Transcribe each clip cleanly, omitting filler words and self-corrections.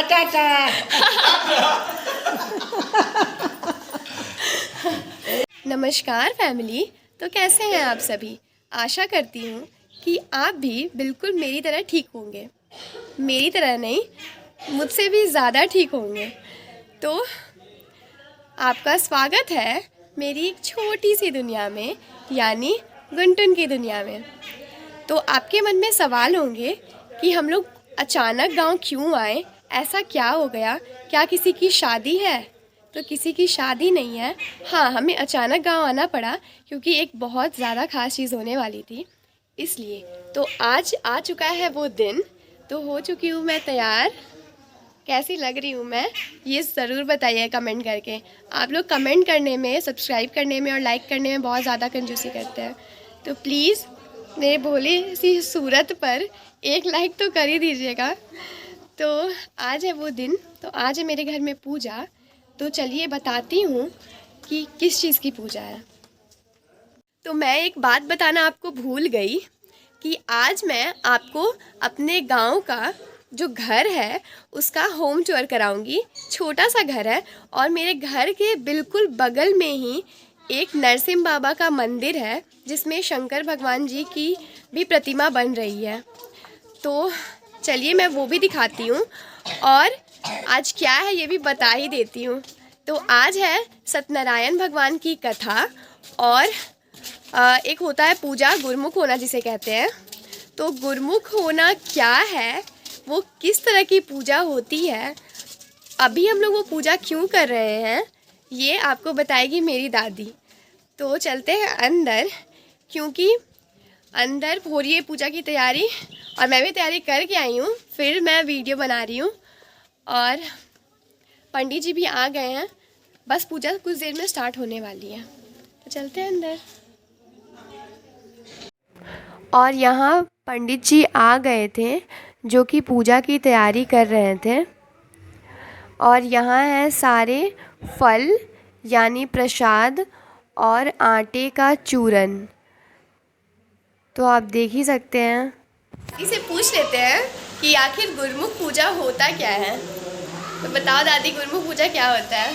टाटा। नमस्कार फैमिली। तो कैसे हैं आप सभी? आशा करती हूँ कि आप भी बिल्कुल मेरी तरह ठीक होंगे। मेरी तरह नहीं, मुझसे भी ज़्यादा ठीक होंगे। तो आपका स्वागत है मेरी एक छोटी सी दुनिया में, यानी गुनटुन की दुनिया में। तो आपके मन में सवाल होंगे कि हम लोग अचानक गांव क्यों आए, ऐसा क्या हो गया, क्या किसी की शादी है? तो किसी की शादी नहीं है। हाँ, हमें अचानक गांव आना पड़ा क्योंकि एक बहुत ज़्यादा ख़ास चीज़ होने वाली थी, इसलिए। तो आज आ चुका है वो दिन, तो हो चुकी हूँ मैं तैयार। कैसी लग रही हूँ मैं, ये ज़रूर बताइए कमेंट करके। आप लोग कमेंट करने में, सब्सक्राइब करने में और लाइक करने में बहुत ज़्यादा कंजूसी करते हैं, तो प्लीज़ मेरे भोली सी सूरत पर एक लाइक तो कर ही दीजिएगा। तो आज है वो दिन, तो आज है मेरे घर में पूजा। तो चलिए बताती हूँ कि किस चीज़ की पूजा है। तो मैं एक बात बताना आपको भूल गई कि आज मैं आपको अपने गांव का जो घर है उसका होम टूर कराऊंगी। छोटा सा घर है और मेरे घर के बिल्कुल बगल में ही एक नरसिंह बाबा का मंदिर है जिसमें शंकर भगवान जी की भी प्रतिमा बन रही है। तो चलिए मैं वो भी दिखाती हूँ और आज क्या है ये भी बता ही देती हूँ। तो आज है सत्यनारायण भगवान की कथा और एक होता है पूजा, गुरुमुख होना जिसे कहते हैं। तो गुरुमुख होना क्या है, वो किस तरह की पूजा होती है, अभी हम लोग वो पूजा क्यों कर रहे हैं, ये आपको बताएगी मेरी दादी। तो चलते हैं अंदर, क्योंकि अंदर हो रही है पूजा की तैयारी और मैं भी तैयारी करके आई हूँ, फिर मैं वीडियो बना रही हूँ। और पंडित जी भी आ गए हैं, बस पूजा कुछ देर में स्टार्ट होने वाली है। तो चलते हैं अंदर। और यहाँ पंडित जी आ गए थे जो कि पूजा की तैयारी कर रहे थे। और यहाँ है सारे फल यानी प्रसाद और आटे का चूरन, तो आप देख ही सकते हैं। इसे पूछ लेते हैं कि आखिर गुरुमुख पूजा होता क्या है। तो बताओ दादी, गुरुमुख पूजा क्या होता है?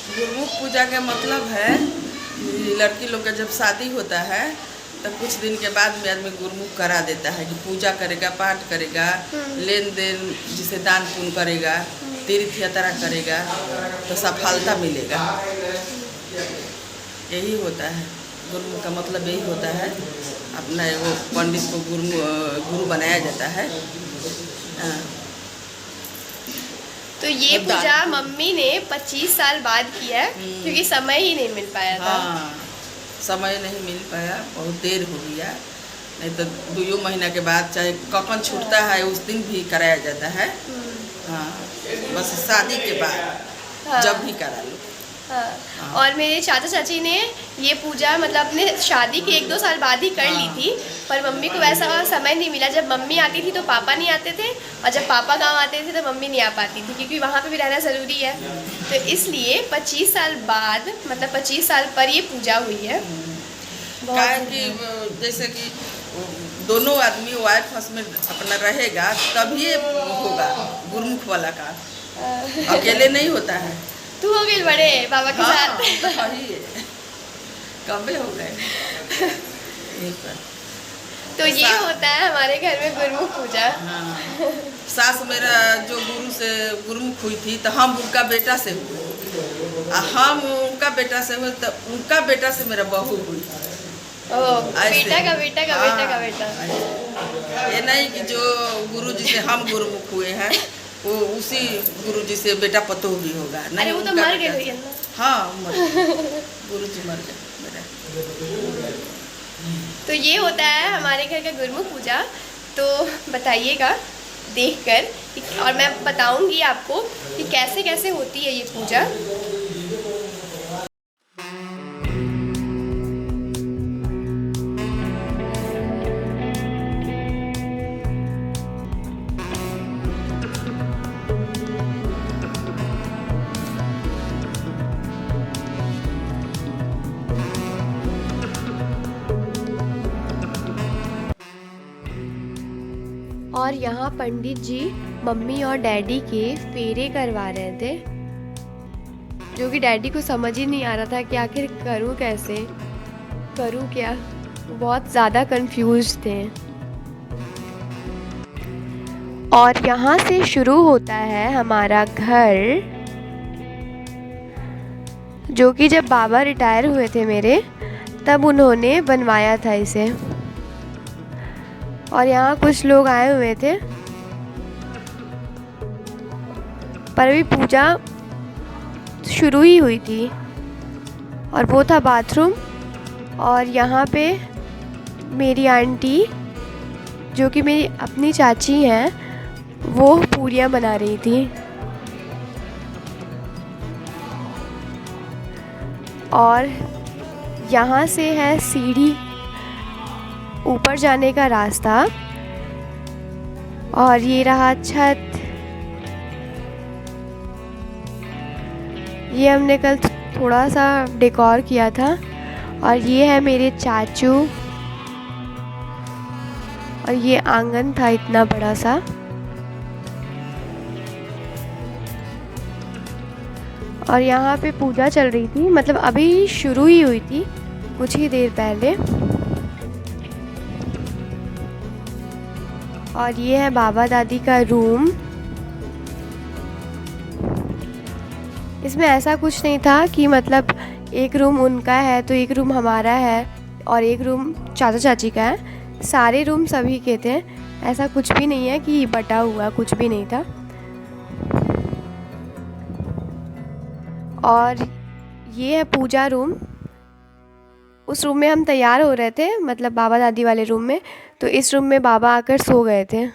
गुरुमुख पूजा का मतलब है कि लड़की लोग का जब शादी होता है तो कुछ दिन के बाद में आदमी गुरुमुख करा देता है कि पूजा करेगा, पाठ करेगा, लेन देन जिसे दान पुण्य करेगा, तीर्थ यात्रा करेगा तो सफलता मिलेगा। यही होता है गुरुमुख का मतलब, यही होता है। अपना वो पंडित को गुरु बनाया जाता है। तो ये पूजा मम्मी ने 25 साल बाद किया है क्योंकि समय ही नहीं मिल पाया था। हाँ, समय नहीं मिल पाया, बहुत देर हो गया। नहीं तो 2 महीना के बाद चाहे कখন छूटता है उस दिन भी कराया जाता है। हाँ, बस शादी के बाद हाँ। जब भी करा लो। हाँ। और मेरे चाचा चाची ने ये पूजा मतलब अपने शादी के 1-2 साल बाद ही कर ली थी, पर मम्मी को वैसा समय नहीं मिला। जब मम्मी आती थी तो पापा नहीं आते थे, और जब पापा गांव आते थे तो मम्मी नहीं आ पाती थी, क्योंकि वहाँ पे भी रहना ज़रूरी है। तो इसलिए 25 साल बाद, मतलब 25 साल पर ये पूजा हुई है। कि जैसे कि दोनों आदमी वाइफ हस्बैंड अपना रहेगा तभी होगा गुरुमुख वाला का, अकेले नहीं होता है। तू हो गई बड़े बाबा के साथ। कबे हो गए। तो ये होता है हमारे घर में गुरुमुख पूजा। हाँ। सास मेरा जो गुरु से गुरुमुख हुई थी तो हम उनका बेटा से हुए, हम उनका बेटा से हुए तो उनका बेटा से मेरा बहू हुई। बेटा का बेटा का बेटा का बेटा। ये नहीं कि जो गुरु जी से हम गुरुमुख हुए हैं वो उसी गुरु जी से बेटा पतोह भी होगा। नहीं, अरे वो तो मर गए। हाँ, गुरु जी मर गए मेरा। तो ये होता है हमारे घर का गुरुमुख पूजा। तो बताइएगा देखकर, और मैं बताऊंगी आपको कि कैसे कैसे होती है ये पूजा। और यहाँ पंडित जी मम्मी और डैडी के फेरे करवा रहे थे, जो कि डैडी को समझ ही नहीं आ रहा था कि आखिर करूँ कैसे, करूँ क्या। बहुत ज़्यादा कंफ्यूज थे। और यहाँ से शुरू होता है हमारा घर, जो कि जब बाबा रिटायर हुए थे मेरे, तब उन्होंने बनवाया था इसे। और यहाँ कुछ लोग आए हुए थे, पर अभी पूजा शुरू ही हुई थी। और वो था बाथरूम। और यहाँ पे मेरी आंटी, जो कि मेरी अपनी चाची हैं, वो पूरियाँ बना रही थी। और यहाँ से है सीढ़ी ऊपर जाने का रास्ता। और ये रहा छत। ये हमने कल थोड़ा सा डेकोर किया था। और ये है मेरे चाचू। और ये आंगन था इतना बड़ा सा। और यहाँ पे पूजा चल रही थी, मतलब अभी शुरू ही हुई थी कुछ ही देर पहले। और ये है बाबा दादी का रूम। इसमें ऐसा कुछ नहीं था कि मतलब एक रूम उनका है तो एक रूम हमारा है और एक रूम चाचा चाची का है। सारे रूम सभी के थे। ऐसा कुछ भी नहीं है कि बटा हुआ, कुछ भी नहीं था। और ये है पूजा रूम। उस रूम में हम तैयार हो रहे थे, मतलब बाबा दादी वाले रूम में। तो इस रूम में बाबा आकर सो गए थे।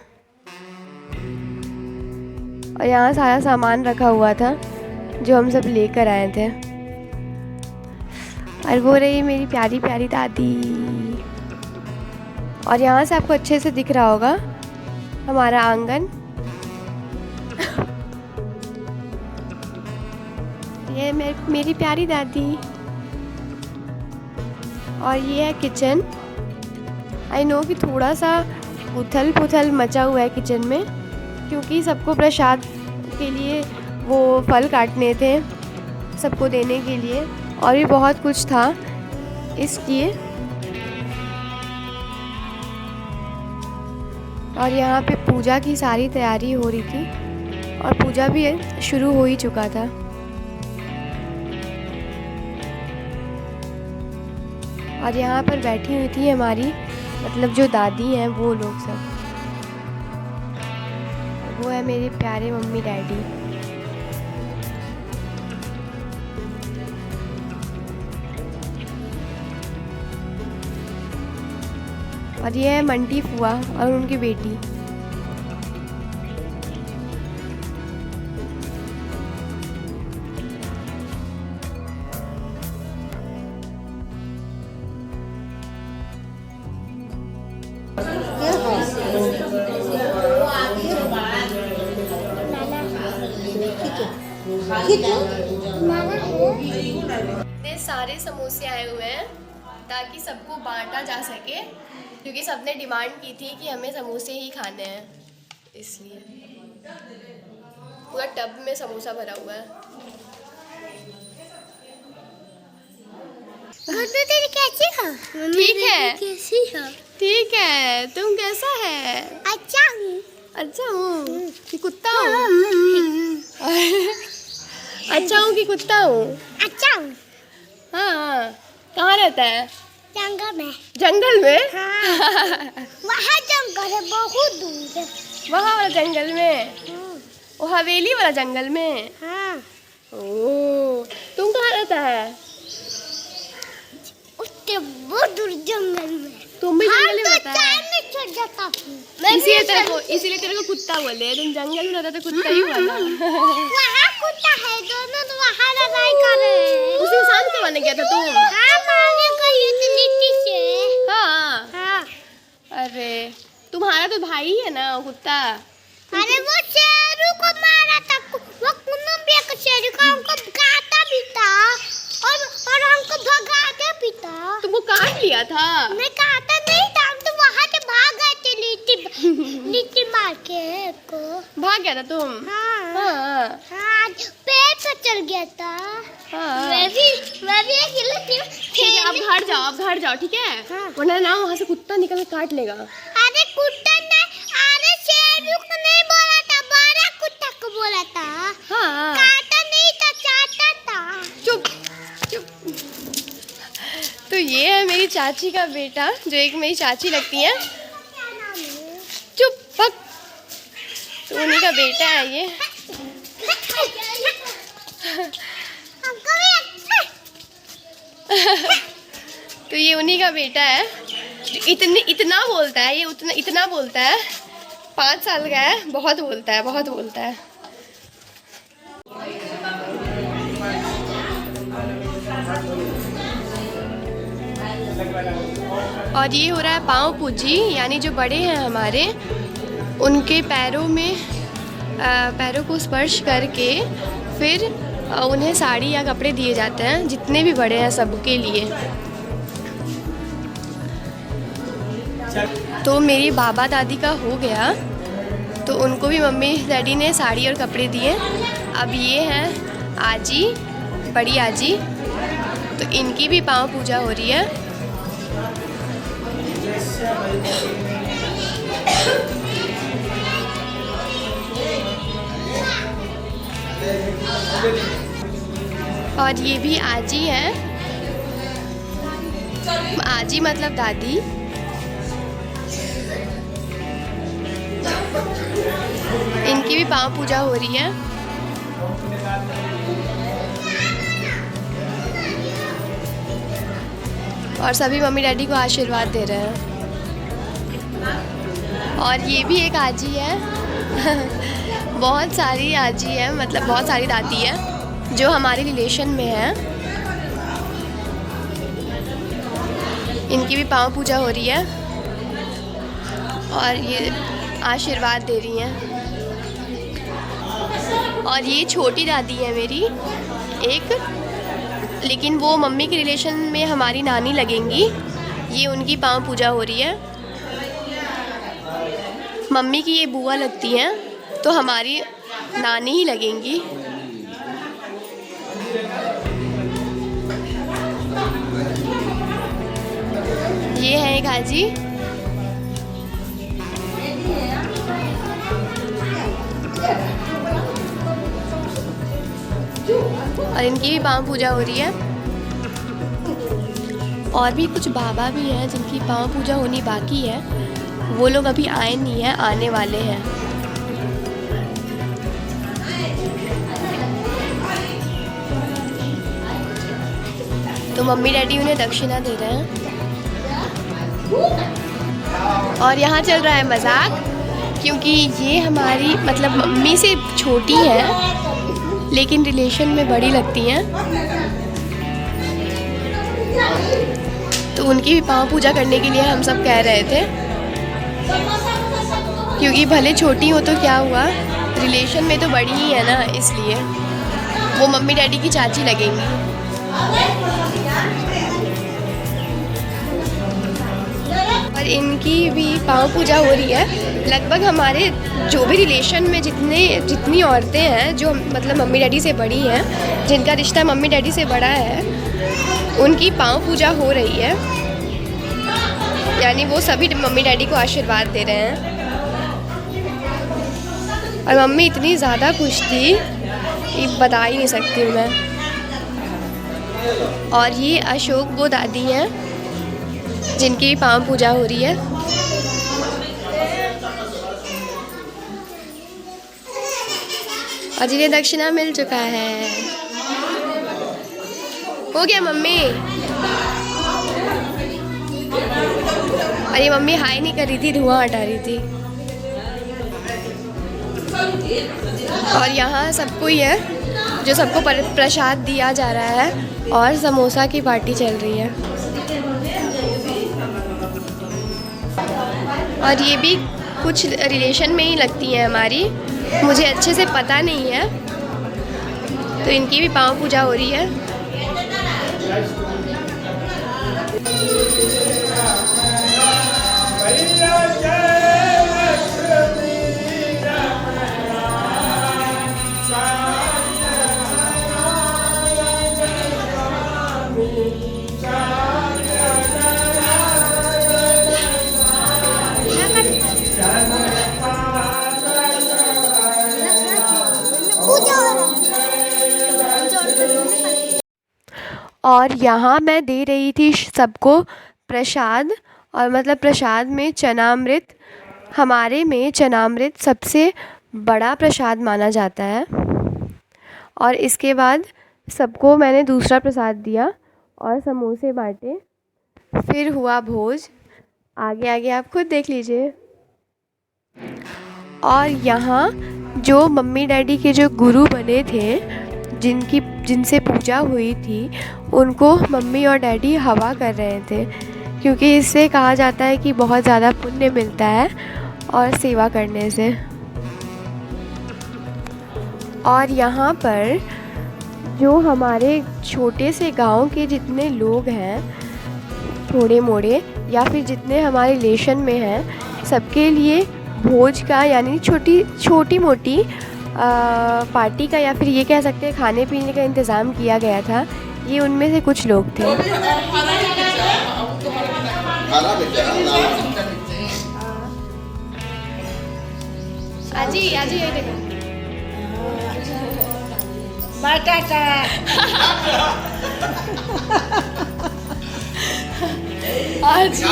और यहाँ सारा सामान रखा हुआ था जो हम सब लेकर आए थे। और वो रही मेरी प्यारी प्यारी दादी। और यहाँ से आपको अच्छे से दिख रहा होगा हमारा आंगन। ये मेरी प्यारी दादी। और ये है किचन। आई नो कि थोड़ा सा उथल पुथल मचा हुआ है किचन में, क्योंकि सबको प्रसाद के लिए वो फल काटने थे, सबको देने के लिए, और भी बहुत कुछ था इसलिए। और यहाँ पे पूजा की सारी तैयारी हो रही थी और पूजा भी शुरू हो ही चुका था। और यहाँ पर बैठी हुई थी हमारी, मतलब जो दादी हैं वो लोग सब। वो है मेरे प्यारे मम्मी डैडी। और ये है मंटी फुआ और उनकी बेटी। इतने सारे समोसे आए हुए हैं ताकि सबको बांटा जा सके, क्योंकि सबने डिमांड की थी कि हमें समोसे ही खाने हैं, इसलिए पूरा टब में समोसा भरा हुआ है। कैसी हो? ठीक है, कैसी हो? ठीक है। तुम कैसा है? अच्छा हूँ। अच्छा हूँ कि कुत्ता हूँ? अच्छा हूँ कि कुत्ता हूँ? अच्छा हूँ। हाँ। कहाँ रहता है? जंगल में। जंगल में? हाँ। वहाँ जंगल है, बहुत दूर है। वहाँ वाला जंगल में? हाँ। वो हवेली वाला जंगल में? हाँ। ओह, तुम कहाँ रहता है? उसके बहुत दूर जंगल में। तुम भी जंगल में रहता है? में चढ़ जाता हूँ। इसीलिए तेरे को कुत्ता बोले। तुम जंगल में रहता तो कुत्ता ही हुआ ना। वहाँ कुत्ता है, दोनों तो वहाँ लड़ाई कर रहे हैं। उसे शांत करवाने गया था तुम? हाँ, मारने गई थी लिट्टी से। हाँ। हाँ। अरे तुम्हारा तो भाई है ना कुत्ता। अरे वो शेरू को मारा था, वो कुनम्बिया का शेरू का, हमको काटा भी था और हमको भगाया भी था। तुमको काट लिया था? मैं काटा नहीं था, हम तो वहाँ से भाग गए थे लिट्टी गया था तुम? हाँ हाँ हाँ, पेड़ पे चल गया था। हाँ। मैं भी एक हिली थी। ठीक है, अब घर जाओ ठीक है? हाँ। वरना ना वहाँ से कुत्ता निकल के काट लेगा। अरे कुत्ता नहीं, अरे शेरू को नहीं बोला था, बड़ा कुत्ता को बोला था। हाँ काटा नहीं था, चाटा था। चुप चुप। तो ये है मेरी चाची का बेटा, जो एक मेरी चाची लगती है। क्या नाम है? चुप पक। तो उन्हीं का बेटा है ये। हमको भी तो ये उन्हीं का बेटा है। इतना बोलता है ये, इतना बोलता है। 5 साल का है, बहुत बोलता है, बहुत बोलता है। और ये हो रहा है पाँव पूजी, यानी जो बड़े हैं हमारे, उनके पैरों को स्पर्श करके फिर उन्हें साड़ी या कपड़े दिए जाते हैं, जितने भी बड़े हैं सबके लिए। तो मेरी बाबा दादी का हो गया, तो उनको भी मम्मी डैडी ने साड़ी और कपड़े दिए। अब ये हैं आजी, बड़ी आजी, तो इनकी भी पाँव पूजा हो रही है। और ये भी आजी है, आजी मतलब दादी। इनकी भी पाँव पूजा हो रही है। और सभी मम्मी डैडी को आशीर्वाद दे रहे हैं। और ये भी एक आजी है। बहुत सारी आजी है, मतलब बहुत सारी दादी है जो हमारे रिलेशन में है। इनकी भी पाँव पूजा हो रही है और ये आशीर्वाद दे रही हैं। और ये छोटी दादी है मेरी एक, लेकिन वो मम्मी के रिलेशन में हमारी नानी लगेंगी। ये उनकी पाँव पूजा हो रही है। मम्मी की ये बुआ लगती हैं, तो हमारी नानी ही लगेंगी। ये है एक आजी। और इनकी भी पाँव पूजा हो रही है। और भी कुछ बाबा भी हैं जिनकी पाँव पूजा होनी बाकी है। वो लोग अभी आए नहीं हैं, आने वाले हैं। तो मम्मी डैडी उन्हें दक्षिणा दे रहे हैं। और यहाँ चल रहा है मजाक, क्योंकि ये हमारी मतलब मम्मी से छोटी हैं लेकिन रिलेशन में बड़ी लगती हैं। तो उनकी भी पाँव पूजा करने के लिए हम सब कह रहे थे, क्योंकि भले छोटी हो तो क्या हुआ, रिलेशन में तो बड़ी ही है ना, इसलिए वो मम्मी डैडी की चाची लगेंगी। और इनकी भी पाँव पूजा हो रही है। लगभग हमारे जो भी रिलेशन में जितनी औरतें हैं जो मतलब मम्मी डैडी से बड़ी हैं, जिनका रिश्ता मम्मी डैडी से बड़ा है, उनकी पाँव पूजा हो रही है। यानी वो सभी मम्मी डैडी को आशीर्वाद दे रहे हैं। और मम्मी इतनी ज़्यादा खुश थी कि बता ही नहीं सकती हूँ मैं। और ये अशोक वो दादी हैं जिनकी पाँव पूजा हो रही है। और जिन्हें दक्षिणा मिल चुका है। हो गया मम्मी। और ये मम्मी हाई नहीं कर रही थी, धुआं हटा रही थी। और यहाँ सबको ही है जो सबको प्रसाद दिया जा रहा है। और समोसा की पार्टी चल रही है। और ये भी कुछ रिलेशन में ही लगती हैं हमारी, मुझे अच्छे से पता नहीं है। तो इनकी भी पाँव पूजा हो रही है। और यहाँ मैं दे रही थी सबको प्रसाद, और मतलब प्रसाद में चनामृत। हमारे में चनामृत सबसे बड़ा प्रसाद माना जाता है। और इसके बाद सबको मैंने दूसरा प्रसाद दिया और समोसे बांटे। फिर हुआ भोज। आगे आगे आप खुद देख लीजिए। और यहाँ जो मम्मी डैडी के जो गुरु बने थे, जिनसे पूजा हुई थी, उनको मम्मी और डैडी हवा कर रहे थे, क्योंकि इससे कहा जाता है कि बहुत ज़्यादा पुण्य मिलता है और सेवा करने से। और यहाँ पर जो हमारे छोटे से गांव के जितने लोग हैं, थोड़े मोड़े या फिर जितने हमारे रिलेशन में हैं, सबके लिए भोज का यानी छोटी मोटी पार्टी का या फिर ये कह सकते हैं खाने पीने का इंतज़ाम किया गया था। ये उनमें से कुछ लोग थे। आजी आजी ये देखो बटाटा आज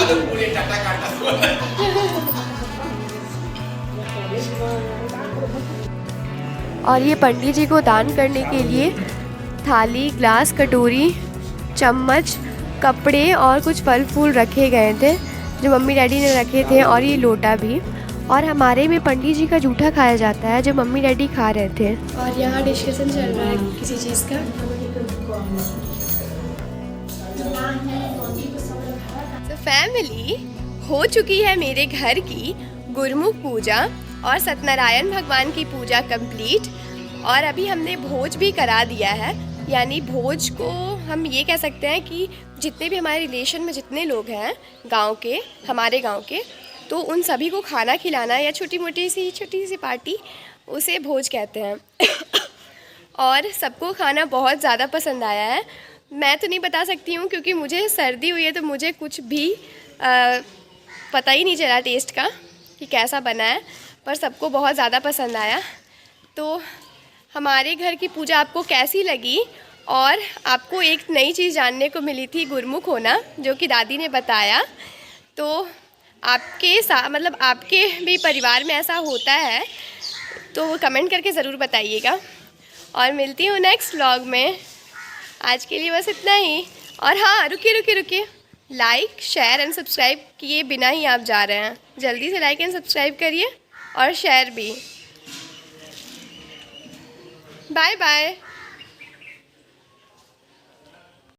और ये पंडित जी को दान करने के लिए थाली, ग्लास, कटोरी, चम्मच, कपड़े और कुछ फल फूल रखे गए थे जो मम्मी डैडी ने रखे थे, और ये लोटा भी। और हमारे में पंडित जी का जूठा खाया जाता है जो मम्मी डैडी खा रहे थे। और यहाँ डिस्कशन चल रहा है किसी चीज़ का। तो फैमिली, हो चुकी है मेरे घर की गुरमुख पूजा और सत्यनारायण भगवान की पूजा कंप्लीट। और अभी हमने भोज भी करा दिया है। यानी भोज को हम ये कह सकते हैं कि जितने भी हमारे रिलेशन में जितने लोग हैं गांव के, हमारे गांव के, तो उन सभी को खाना खिलाना या छोटी सी पार्टी, उसे भोज कहते हैं। और सबको खाना बहुत ज़्यादा पसंद आया है। मैं तो नहीं बता सकती हूँ क्योंकि मुझे सर्दी हुई है, तो मुझे कुछ भी पता ही नहीं चला टेस्ट का कि कैसा बना है, पर सबको बहुत ज़्यादा पसंद आया। तो हमारे घर की पूजा आपको कैसी लगी? और आपको एक नई चीज़ जानने को मिली थी, गुरमुख होना, जो कि दादी ने बताया। तो आपके साथ मतलब आपके भी परिवार में ऐसा होता है तो वो कमेंट करके ज़रूर बताइएगा। और मिलती हूँ नेक्स्ट व्लॉग में। आज के लिए बस इतना ही। और हाँ, रुकिए, लाइक, शेयर एंड सब्सक्राइब किए बिना ही आप जा रहे हैं। जल्दी से लाइक एंड सब्सक्राइब करिए और शेयर भी। Bye bye.